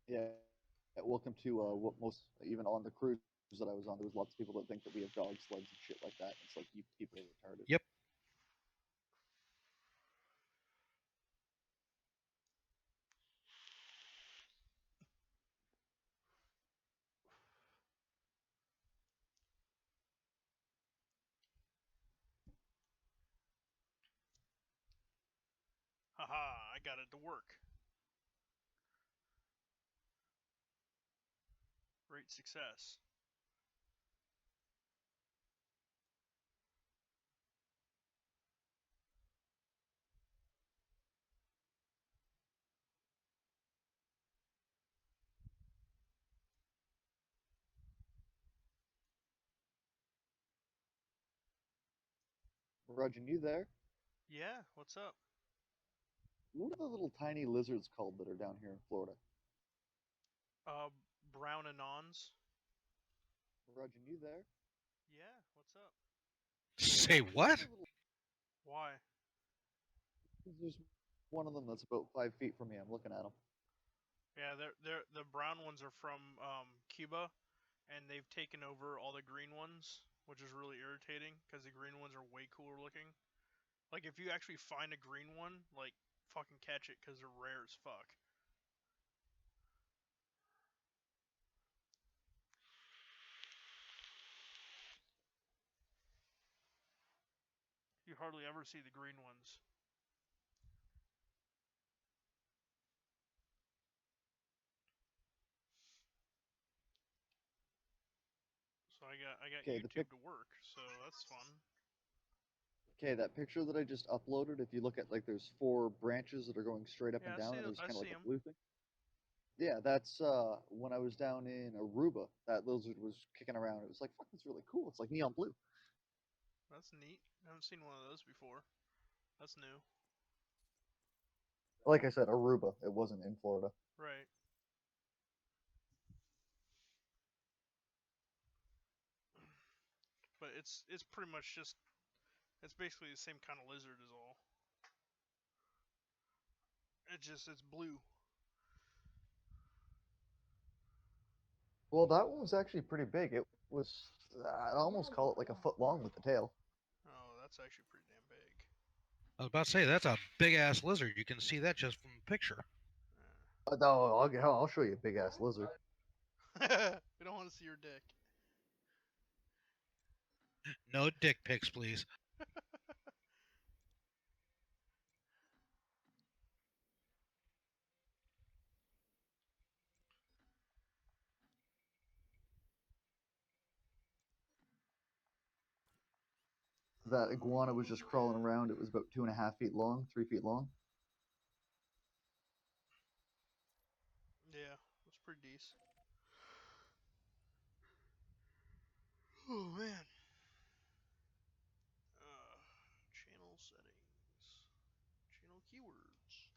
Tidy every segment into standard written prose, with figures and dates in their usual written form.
Yeah, welcome to what most even on the cruise that I was on, there was lots of people that think that we have dog sleds and shit like that. It's like you people are retarded. Yep. Haha, I got it to work. Great success. Rudge, you there? Yeah, what's up? What are the little tiny lizards called that are down here in Florida? Uh, Brown Anons? Rudge, you there? Yeah, what's up? Say What are the what? little? Why? There's one of them that's about 5 feet from me. I'm looking at them. Yeah, the brown ones are from Cuba, and they've taken over all the green ones, which is really irritating because the green ones are way cooler looking. Like if you actually find a green one, like fucking catch it because they're rare as fuck. You hardly ever see the green ones. So I got Okay, the YouTube pic. to work, so that's fun. Okay, that picture that I just uploaded. If you look at like, there's four branches that are going straight up Yeah, and down, and there's I kind of see like a them. blue thing. Yeah, that's when I was down in Aruba. That lizard was kicking around. It was like, fuck, that's really cool. It's like neon blue. That's neat. I haven't seen one of those before. That's new. Like I said, Aruba. It wasn't in Florida. Right. But it's pretty much just it's basically the same kind of lizard as all. It's blue. Well, that one was actually pretty big. It was, I'd almost call it like a foot long with the tail. Oh, that's actually pretty damn big. I was about to say that's a big ass lizard. You can see that just from the picture. No, I'll show you a big ass lizard. We don't want to see your dick. No dick pics, please. That iguana was just crawling around. It was about 2.5 feet long, 3 feet long. Yeah, that's pretty decent. Oh man. Uh, channel settings. Channel keywords.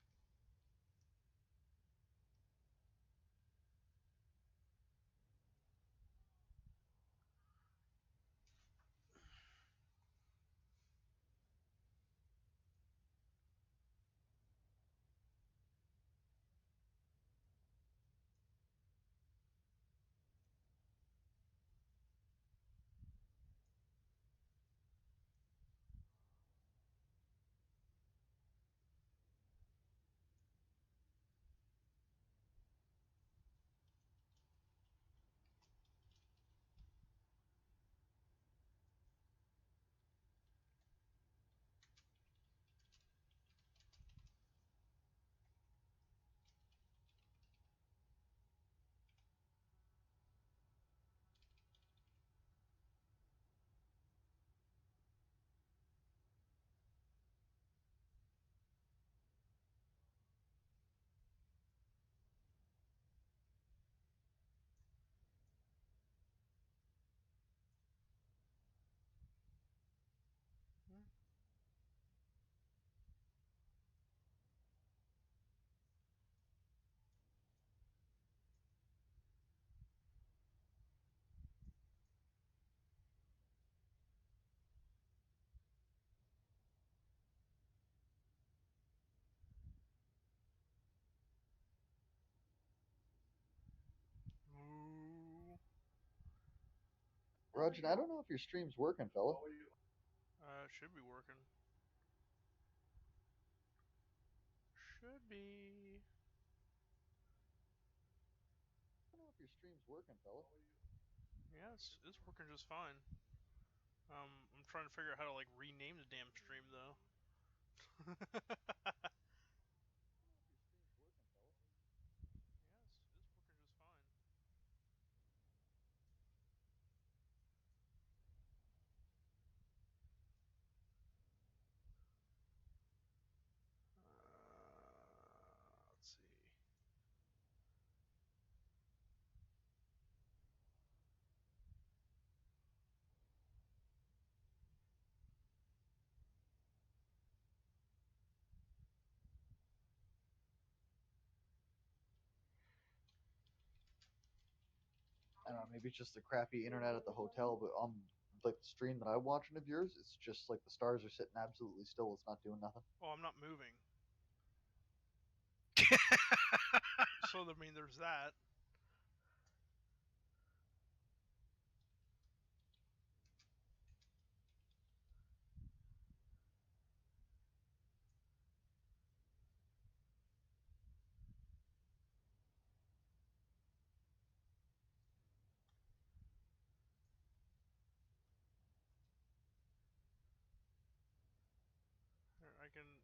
Roger, I don't know if your stream's working, fella. Should be working. Should be. I don't know if your stream's working, fella. Yeah, it's working just fine. I'm trying to figure out how to like rename the damn stream though. Yes, it's working just fine. Let's see. I don't know, maybe it's just the crappy internet at the hotel, but on like the stream that I'm watching of yours, it's just like the stars are sitting absolutely still. It's not doing nothing. Oh, I'm not moving. So I mean, there's that.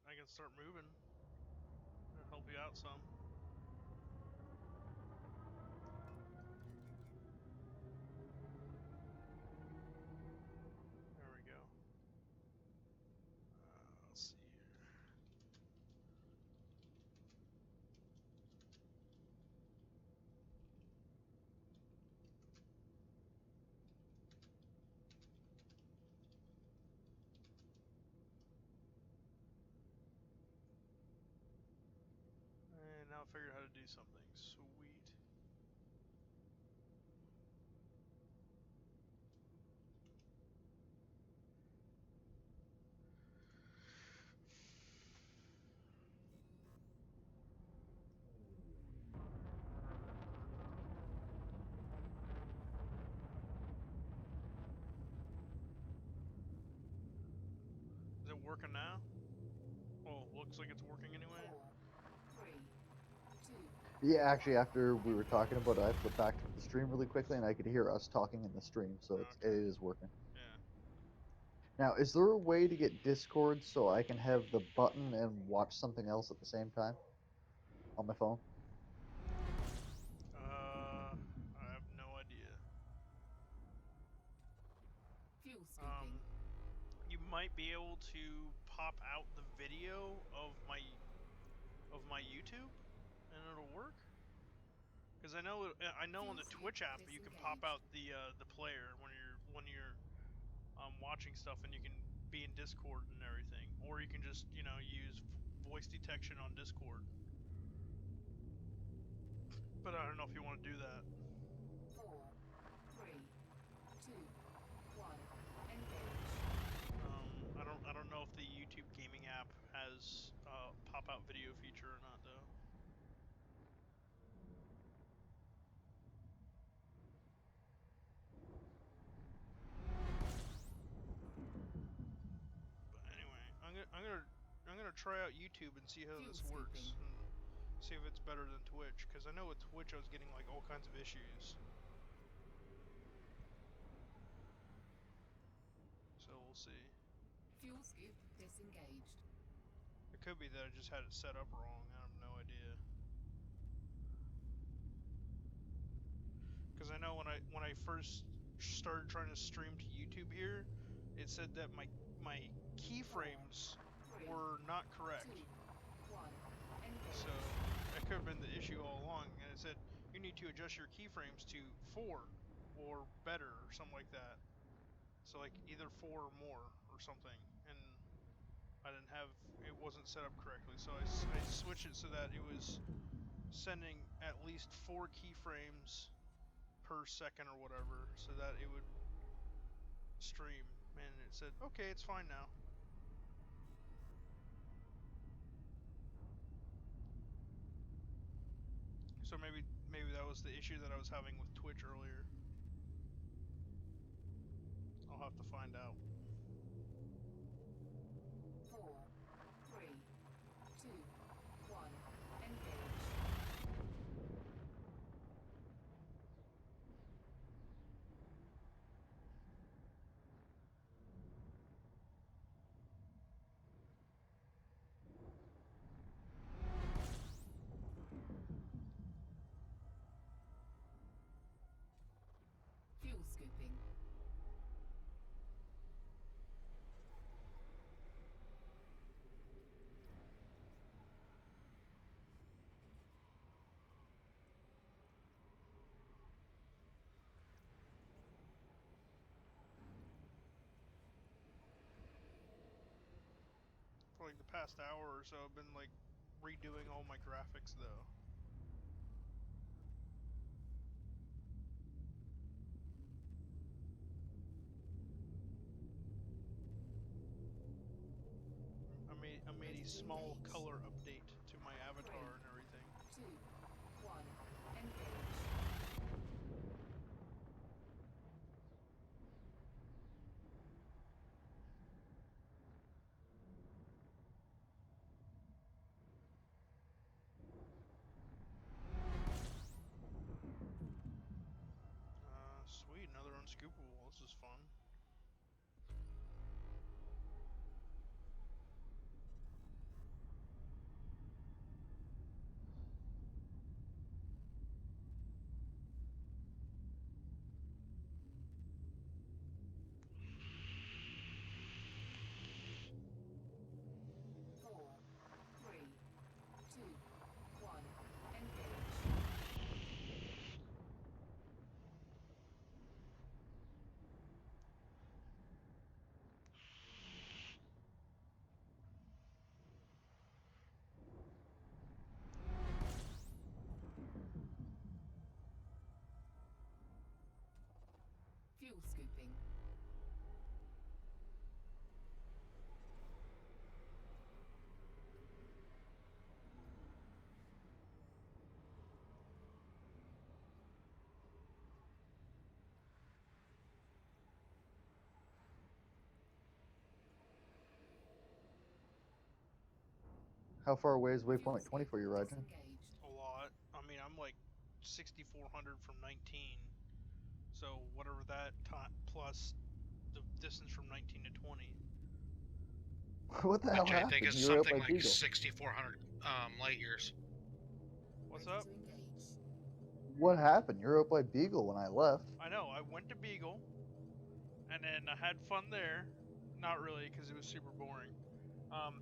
I can start moving. I'll help you out some. There we go. Let's see here. And now I figured out how to do something. Sweet. Is it working now? Oh, looks like it's working anyway. 4, 3, 2. Yeah, actually, after we were talking about it, I flipped back to the stream really quickly, and I could hear us talking in the stream, so it Okay. is working. Yeah. Now, is there a way to get Discord so I can have the button and watch something else at the same time on my phone? I have no idea. Fuel scooping. You might be able to pop out the video of my YouTube, and it'll work. Because I know on the Twitch app you can pop out the player when you're watching stuff, and you can be in Discord and everything, or you can just use voice detection on Discord. But I don't know if you want to do that. 4, 3, 2, 1. Engage. I don't know if the YouTube gaming app has pop out video feature or not though. But anyway, I'm gonna try out YouTube and see how Fuel this works, scooping. and see if it's better than Twitch. Because I know with Twitch I was getting like all kinds of issues. So we'll see. Fuel scoop disengaged. It could be that I just had it set up wrong. I have no idea. Because I know when I first started trying to stream to YouTube here, it said that my keyframes were not correct. 2, 1. Engage. So that could have been the issue all along. And it said you need to adjust your keyframes to 4 or better or something like that. So like either 4 or more or something. And I didn't have it wasn't set up correctly. So I switched it so that it was sending at least 4 keyframes per second or whatever, so that it would stream. And it said, okay, it's fine now. So maybe that was the issue that I was having with Twitch earlier. I'll have to find out. 4, 3, 2, 1. Engage. Fuel scooping. For like the past hour or so, I've been like redoing all my graphics though. I made Ready a to small engage. color update to my avatar and everything. 2, 1. Engage. Sweet, another unscoopable. This is fun. Four, three, two, one. Engage. Fuel scooping. How far away is Fuel waypoint 20 scoop for you, Rajan? disengaged. A lot. I mean, I'm like 6,400 from 19. So whatever that plus the distance from 19 to 20. What the hell Which I think happened? is You were up something by like Beagle. 6,400 light years. What's Ready up? to engage. What happened? You were up by Beagle when I left. I know. I went to Beagle, and then I had fun there. Not really, because it was super boring.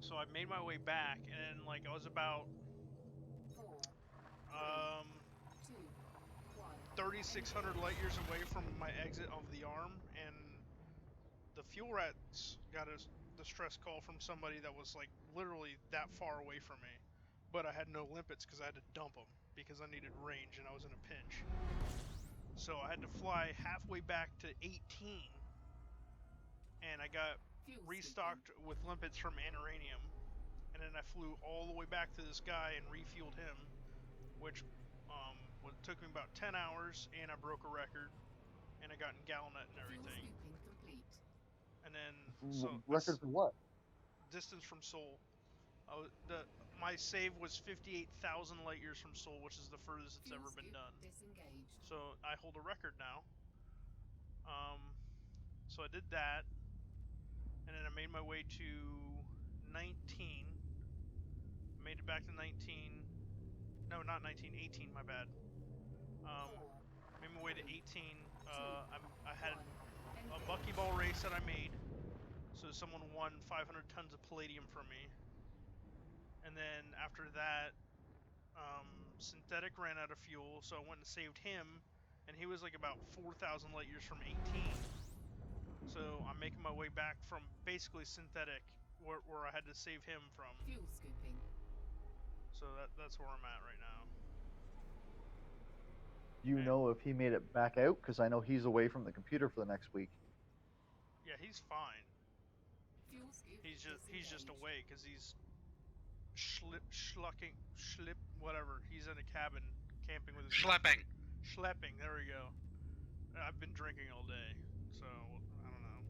So I made my way back, and then like I was about 4, 2, 1. 3,600 light years away from my exit of the arm, and the fuel rats got a distress call from somebody that was like literally that far away from me. But I had no limpets because I had to dump them because I needed range and I was in a pinch. So I had to fly halfway back to 18, and I got Fuel restocked scooping. with limpets from Anoranium, and then I flew all the way back to this guy and refueled him, which took me about 10 hours, and I broke a record, and I got in Galnet and Fuel everything. scooping complete. And then so Record for what? distance from Sol. My save was 58,000 light years from Sol, which is the furthest it's Fuel ever been scoop done. disengaged. So I hold a record now. So I did that, and then I made my way to 19. Made it back to 19. No, not 19. 18. My bad. 4, Made my way to 3, 18. 2, I had 1. a Engage. buckyball race that I made. So someone won 500 tons of palladium from me. And then after that, Synthetic ran out of fuel, so I went and saved him, and he was like about 4,000 light years from 18. So I'm making my way back from basically Synthetic, where I had to save him from. Fuel scooping. So that's where I'm at right now. Do you And- know if he made it back out? Because I know he's away from the computer for the next week. Yeah, he's fine. Fuel scoop He's just disengaged. away because he's whatever. He's in a cabin camping with his Schlepping. girlfriend. Schlepping. There we go. I've been drinking all day, so I don't know.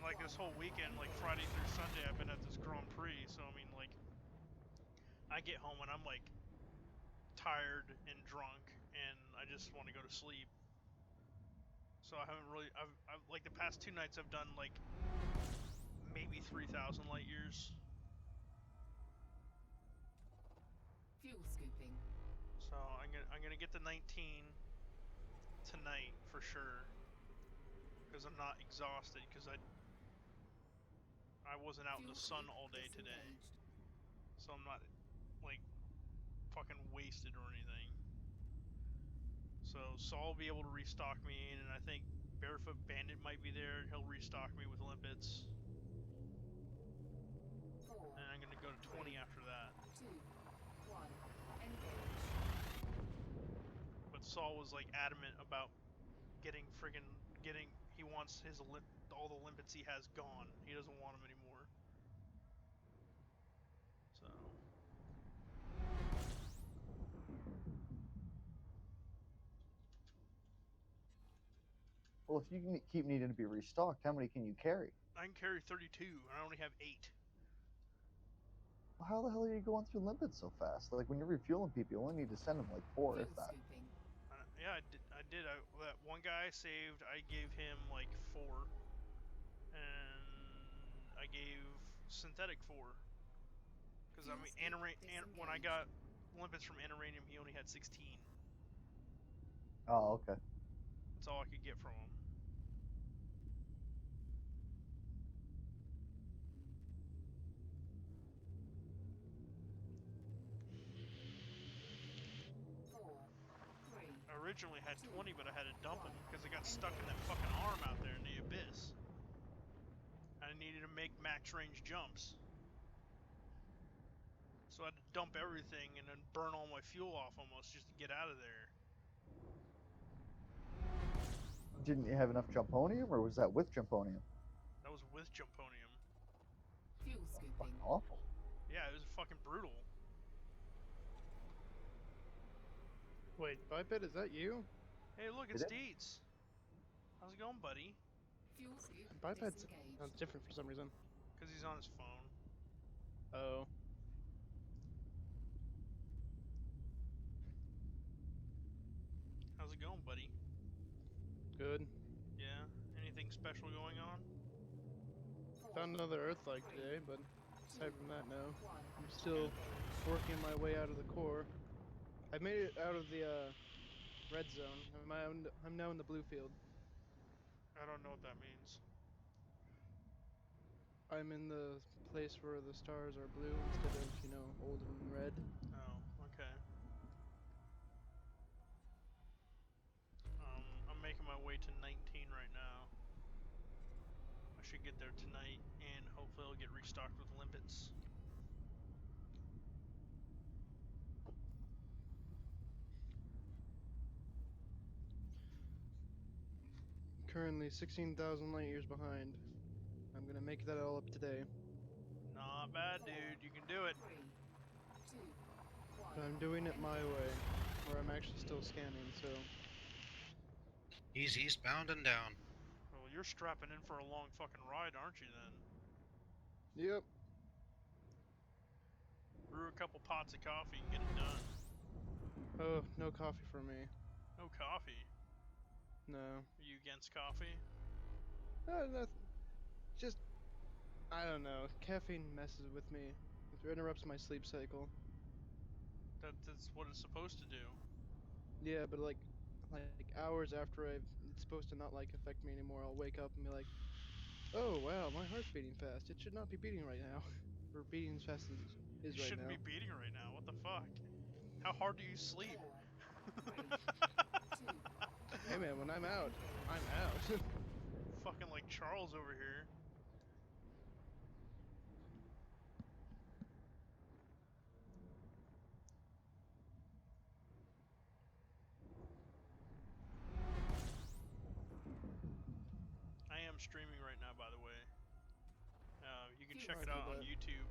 like this whole weekend, like Friday through Sunday, I've been at this Grand Prix. So I mean, like, I get home and I'm like tired and drunk, and I just want to go to sleep. So I haven't really. I've like the past 2 nights I've done like maybe 3,000 light years. Fuel scooping. So I'm gonna get the 19 tonight for sure, because I'm not exhausted, because I wasn't out in the sun all day today, so I'm not like fucking wasted or anything. So Saul will be able to restock me, and I think Barefoot Bandit might be there. He'll restock me with limpets, 4, and I'm gonna go to 20 after that. 2, 1. Engage. But Saul was like adamant about getting. He wants his all the limpets he has gone. He doesn't want them anymore. So Well, if you can keep needing to be restocked, how many can you carry? I can carry 32, and I only have 8. Well, how the hell are you going through limpets so fast? Like when you're refueling people, you only need to send them like 4, Fuel if that. scooping. Yeah, I did. That one guy I saved, I gave him like 4, and I gave synthetic 4. Because I mean, when I got limpets from Anoranium, he only had 16. Oh, okay. That's all I could get from him. I originally had 20, but I had to dump them because I got stuck in that fucking arm out there in the abyss. I needed to make max range jumps. So I had to dump everything and then burn all my fuel off almost just to get out of there. Didn't you have enough jumponium, or was that with jumponium? That was with Jumponium. Fuel Fucking scooping. awful. Yeah, it was fucking brutal. Wait, Biped, is that you? Hey, look, it's It is. Deeds. How's it going, buddy? Fuel scoop Biped disengaged. sounds different for some reason. Because he's on his phone. Oh. How's it going, buddy? Good. Yeah? Anything special going on? Found another Earth-like today, but aside from that, no. I'm still working my way out of the core. I made it out of the red zone. I'm now in the blue field. I don't know what that means. I'm in the place where the stars are blue instead of, you know, old and red. Oh, okay. I'm making my way to 19 right now. I should get there tonight, and hopefully I'll get restocked with limpets. Currently 16,000 light years behind. I'm gonna make that all up today. Not bad, dude. You can do it. 3, 2, 1. But I'm doing it my way, where I'm actually still scanning, so... He's eastbound and down. Well, you're strapping in for a long fucking ride, aren't you, then? Yep. Brew a couple pots of coffee and get it done. Oh, no coffee for me. No coffee? No. Are you against coffee? Nothing. Just... I don't know. Caffeine messes with me. It interrupts my sleep cycle. That's what it's supposed to do. Yeah, but like hours after it's supposed to not like affect me anymore, I'll wake up and be like, oh wow, my heart's beating fast. It should not be beating right now. Or beating as fast as it You is right shouldn't now. be beating right now. What the fuck? How hard do you sleep? 4, 3, 2. Hey man, when I'm out, I'm out. Fucking like Charles over here. I am streaming right now, by the way. You can check it Roger out on that. YouTube.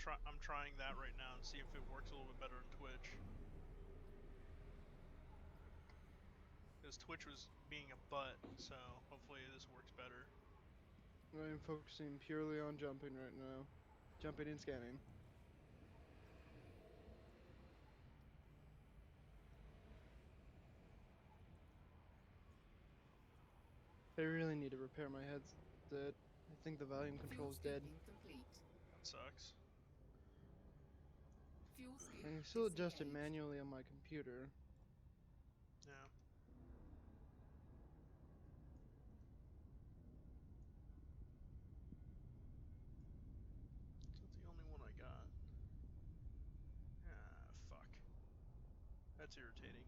I'm trying that right now and see if it works a little bit better on Twitch. Because Twitch was being a butt, so hopefully this works better. I'm focusing purely on jumping right now. Jumping and scanning. I really need to repair my headset. I think the volume Fuel control is dead. scooping complete. That sucks. Fuel scoop I can still adjust it disengaged. manually on my computer. Yeah. Is that the only one I got? Ah, fuck. That's irritating.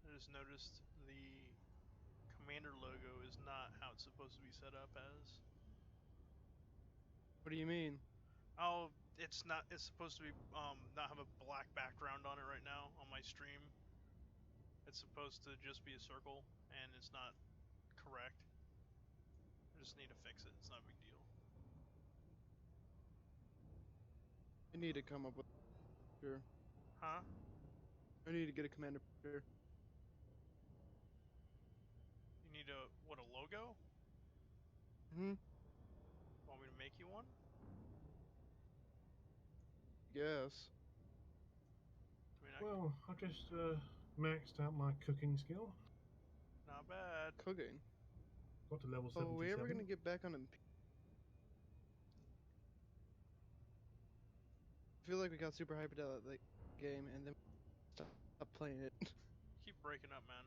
I just noticed the commander logo is not how it's supposed to be set up as. What do you mean? Oh, it's not. It's supposed to be not have a black background on it right now on my stream. It's supposed to just be a circle, and it's not correct. I just need to fix it. It's not a big deal. I need to come up with. Sure. Huh? I need to get a commander. You need a what? A logo? Hmm. Want me to make you one? Yes. I mean, Well, I've just maxed out my cooking skill. not bad. Cooking. Got to level Oh, are we ever 77. gonna get back on? I feel like we got super hyped out that game and then stopped playing it. Keep breaking up, man.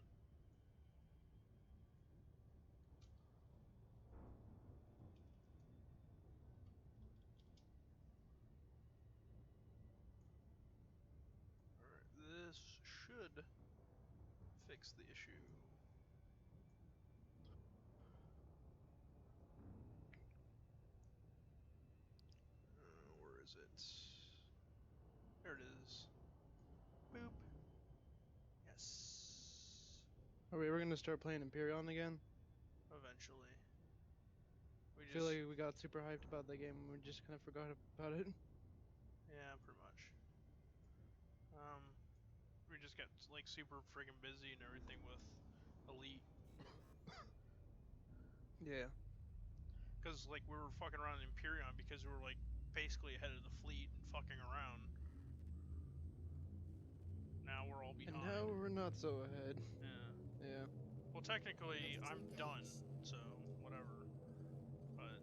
Alright, this should fix the issue. Where is it? There it is. Boop. Yes. Are we ever gonna start playing Imperion again? Eventually. We I feel just. like we got super hyped about that game and we just kind of forgot about it. Yeah, pretty much. We just got like super friggin' busy and everything with Elite. Yeah. Because like we were fucking around in Imperion because we were like basically ahead of the fleet and fucking around. Now we're all And behind. now we're not so ahead. Yeah. Yeah. Well, technically, I'm Engaged. done, so whatever. But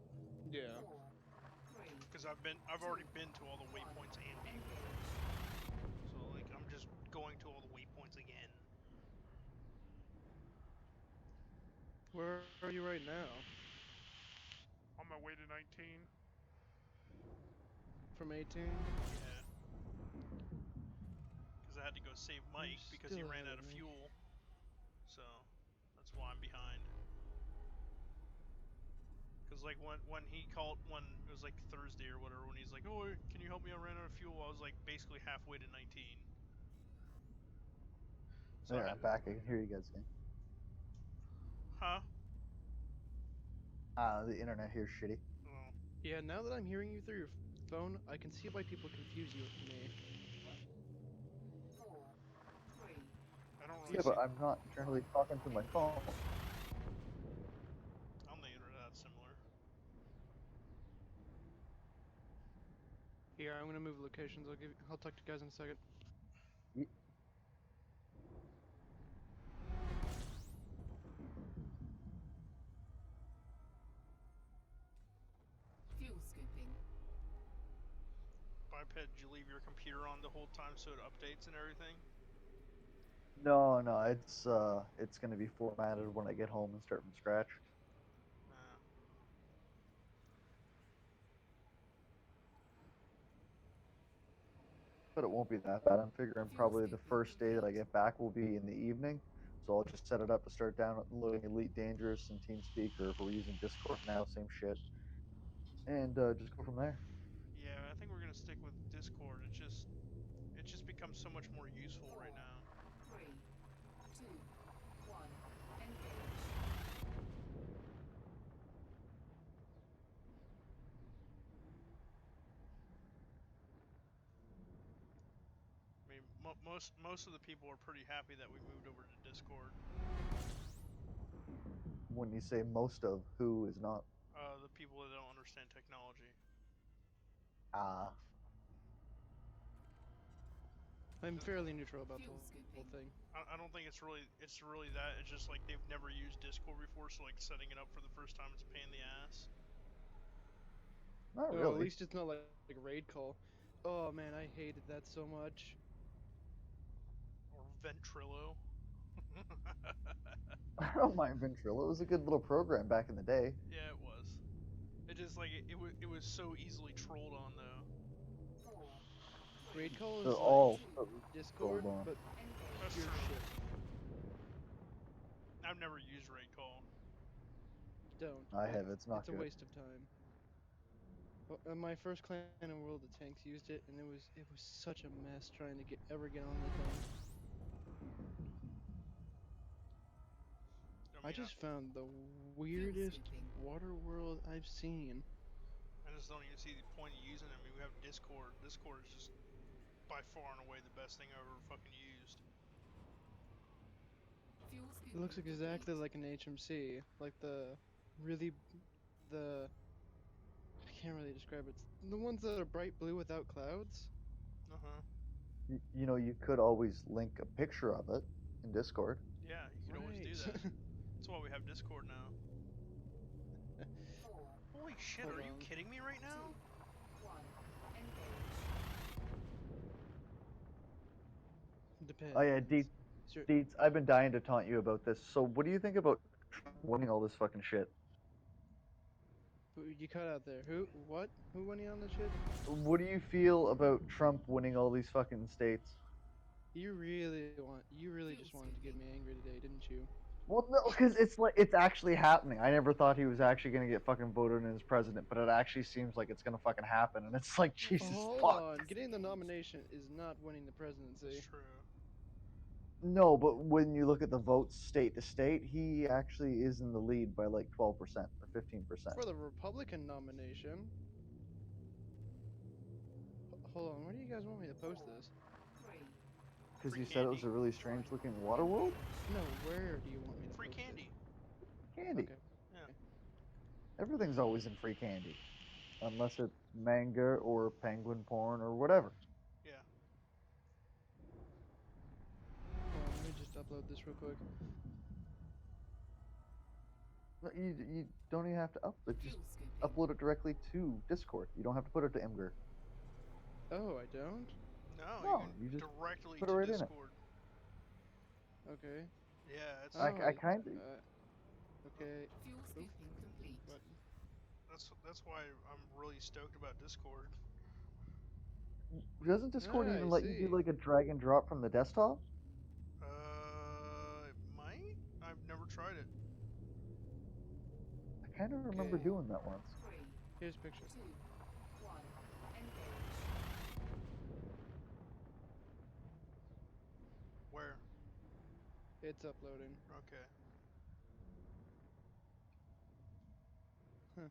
Yeah. 4, 3, because I've already been to all the waypoints and vehicle, so like I'm just going to all the waypoints again. Where are you right now? On my way to 19. From 18? Yeah. Because I had to go save You're Mike because he still ran ahead out of of me. fuel. So that's why I'm behind. Because like when he called, when it was like Thursday or whatever, when he's like, "Oh, can you help me? I ran out of fuel." I was like basically halfway to 19. So There, I'm back. I can hear you guys again. huh? The internet here is shitty. Oh, Yeah, now that I'm hearing you through your phone, I can see why people confuse you with me. 4, 3, I don't really Yeah, see but I'm not generally talking to my phone. on the internet that's similar. Here, I'm gonna move locations. I'll talk to you guys in a second. fuel scooping. Biped, did you leave your computer on the whole time so it updates and everything? No, it's gonna be formatted when I get home and start from scratch. Uh, But it won't be that bad. I'm figuring Fuel probably the scooping first day that I complete. get back will be in the evening. So I'll just set it up to start downloading Elite Dangerous and TeamSpeak, or if we're using Discord now, same shit. And just go from there. yeah, I think we're gonna stick with Discord. It just becomes so much more useful 4, right now. 3, 2, 1. Engage. I mean, most of the people are pretty happy that we moved over to Discord. When you say most of, who is not? The people that don't understand technology. Ah, I'm fairly neutral about the Fuel whole scooping. thing. I don't think it's really that. It's just like they've never used Discord before, so like setting it up for the first time is a pain in the ass. not Oh, at really. least it's not like raid call. Oh man, I hated that so much. Or Ventrilo. I don't mind Ventrilo. It was a good little program back in the day. Yeah, it was. It just like it was so easily trolled on though. 4, Raid call They're is all like Discord, on. but That's pure true. shit. I've never used raid call. Don't. I have. It's not It's a good. waste of time. Well, my first clan in World of Tanks used it, and it was such a mess trying to ever get on the thing. I I mean, just found the weirdest scooping. water world I've seen. I just don't even see the point of using it. I mean, we have Discord. Discord is just by far and away the best thing I've ever fucking used. Fuel It scooping looks exactly complete. like an HMC, like really the I can't really describe it. It's the ones that are bright blue without clouds. Uh huh. You know, you could always link a picture of it in Discord. Yeah, you could always do Right. that. That's why we have Discord now. 4, Holy shit, Hold are you on. kidding me right 2, now? 1. Engage. Depends. Oh yeah, Deets. Sure. Deets. I've been dying to taunt you about this. So, what do you think about Trump winning all this fucking shit? You cut out there. Who? What? Who went in on the shit? What do you feel about Trump winning all these fucking states? You really just wanted to get me angry today, didn't you? Well, no, because it's like it's actually happening. I never thought he was actually gonna get fucking voted in as president, but it actually seems like it's gonna fucking happen, and it's like Jesus Hold fuck. on. Getting the nomination is not winning the presidency. That's true. No, but when you look at the votes state to state, he actually is in the lead by like 12% or 15%. For the Republican nomination. Hold on. Where do you guys want me to post this? 3, Because Free you said it was candy. a really strange looking water world. No, where do you want me to Free post candy. Candy. Okay. Everything's always in free candy, unless it's manga or penguin porn or whatever. Yeah. Hold on, let me just upload this real quick. No, you don't even have to upload. Just fuel scooping. upload it directly to Discord. You don't have to put it to Imgur. Oh, I don't? No, No, you you can just directly put it to right in it. Discord. Okay. Yeah, it's Oh, I kind of. okay. Fuel scooping complete. What? that's why I'm really stoked about Discord. Doesn't Discord Ah, even I let you do see. like a drag and drop from the desktop? It might. I've never tried it. I kind of remember Okay. doing that once. 3, Here's a picture. 2, 1. Engage. Where? It's uploading. Okay. Huh.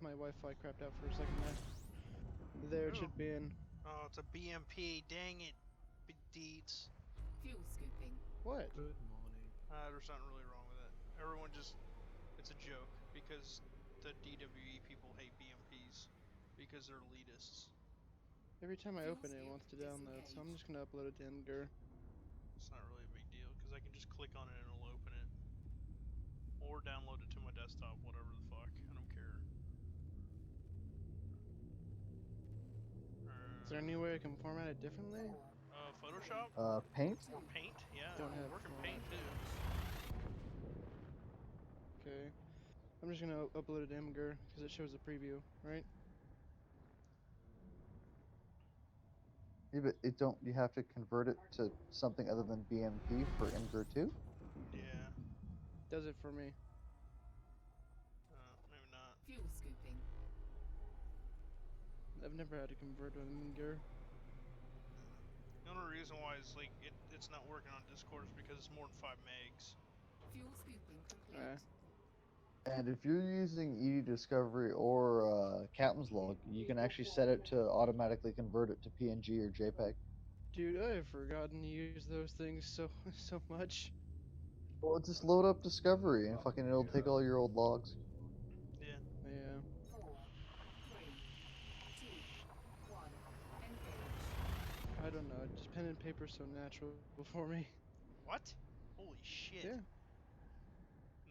My Wi-Fi crapped out for a second there. There it Oh. should be in. Oh, it's a BMP. Dang it, big deeds. Fuel scooping. What? Good morning. There's nothing really wrong with it. Everyone just, it's a joke because the DWE people hate BMPs because they're elitists. Every time I Fuel open it, it scoop wants to download, so I'm disengaged. just gonna upload it to Imgur. It's not really a big deal because I can just click on it and it'll open it. Or download it to my desktop, whatever the fuck. I don't care. Is there any way I can format it differently? Photoshop? Paint. Or Paint? Yeah, Don't it'll have work in format. Paint too. Okay. I'm just gonna upload it to Imgur because it shows a preview, right? Yeah, but it don't. You have to convert it to something other than BMP for Imgur too. Yeah. Does it for me. Maybe not. Fuel scooping. I've never had to convert with Imgur. The only reason why it's not working on Discord is because it's more than 5 megs. Fuel scooping complete. And if you're using ED Discovery or Captain's Log, you can actually set it to automatically convert it to PNG or JPEG. Dude, I have forgotten to use those things so much. Well, just load up Discovery and fucking it'll take all your old logs. Yeah. Yeah. 4, 3, 2, 1. Engage. I don't know. Just pen and paper's so natural for me. What? Holy shit. Yeah.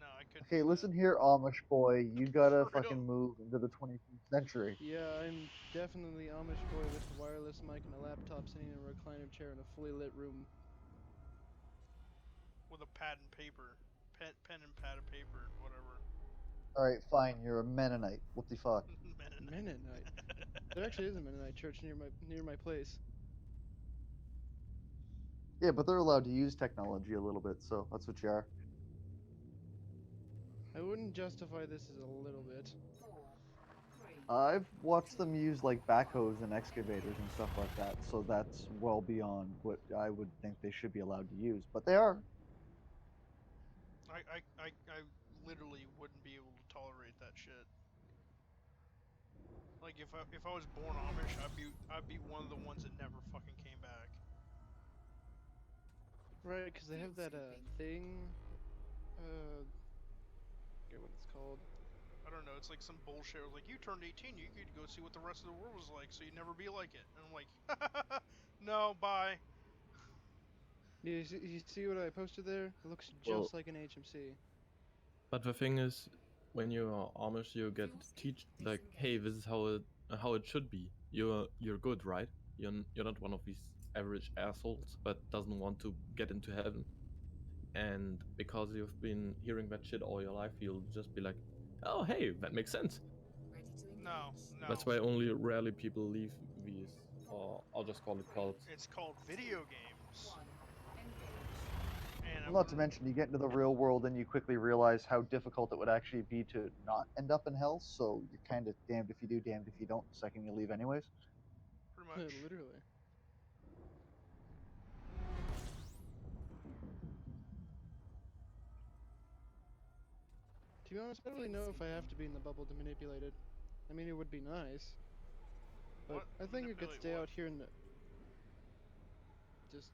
No, I couldn't. Okay, do listen that. here, Amish boy. You gotta For fucking real. move into the 21st century. Yeah, I'm definitely Amish boy with a wireless mic and a laptop sitting in a recliner chair in a fully lit room. With a pad and paper. Pen and pad and paper, whatever. Alright, fine, you're a Mennonite. What the fuck? Mennonite. Mennonite. There actually is a Mennonite church near my place. Yeah, but they're allowed to use technology a little bit, so that's what you are. I wouldn't justify this as a little bit. 4, 3. I've watched them use like backhoes and excavators and stuff like that, so that's well beyond what I would think they should be allowed to use, but they are. I literally wouldn't be able to tolerate that shit. Like if I was born Amish, I'd be one of the ones that never fucking came back. Right, because they have that Scooping. thing. Forget what it's called. I don't know. It's like some bullshit. It was like you turned 18, you could go see what the rest of the world was like, so you'd never be like it. And I'm like, no, bye. Yeah, you see what I posted there? It looks Well- just like an HMC. But the thing is, when you are Amish, you get teach like, hey, this is how it should be. You're good, right? You're not one of these average assholes, but doesn't want to get into heaven. And because you've been hearing that shit all your life, you'll just be like, oh, hey, that makes sense. Ready to engage. No. That's why only rarely people leave these, or I'll just call it cults. It's called video games. 1. Engage. And I Well, not to wouldn't- mention, you get into the real world and you quickly realize how difficult it would actually be to not end up in hell, so you're kind of damned if you do, damned if you don't, the second you leave anyways. pretty much. Literally. To be honest, I don't really know if I have to be in the bubble to manipulate it. I mean, it would be nice. But What? I think I could Manipulate stay what? out here in the... Just...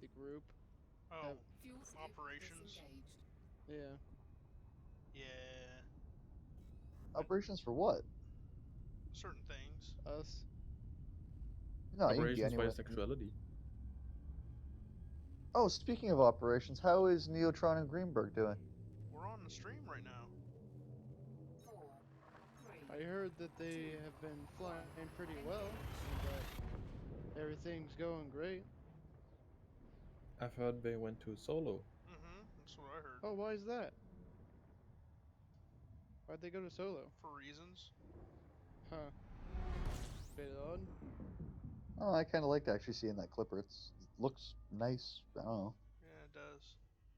the group. Oh, Fuel scoop Operations. disengaged. Yeah. yeah. Operations for what? Certain things. Us. No, you can be Operations for anywhere. your sexuality. Oh, speaking of operations, how is Neotron and Greenberg doing? We're on the stream right now. 4, 3. I heard that they have been flying pretty well, and that everything's going great. I've heard they went to solo. That's what I heard. Oh, why is that? Why'd they go to solo? For reasons. Huh. Bit odd. Oh, I kind of liked actually seeing that clipper. It looks nice. I don't know.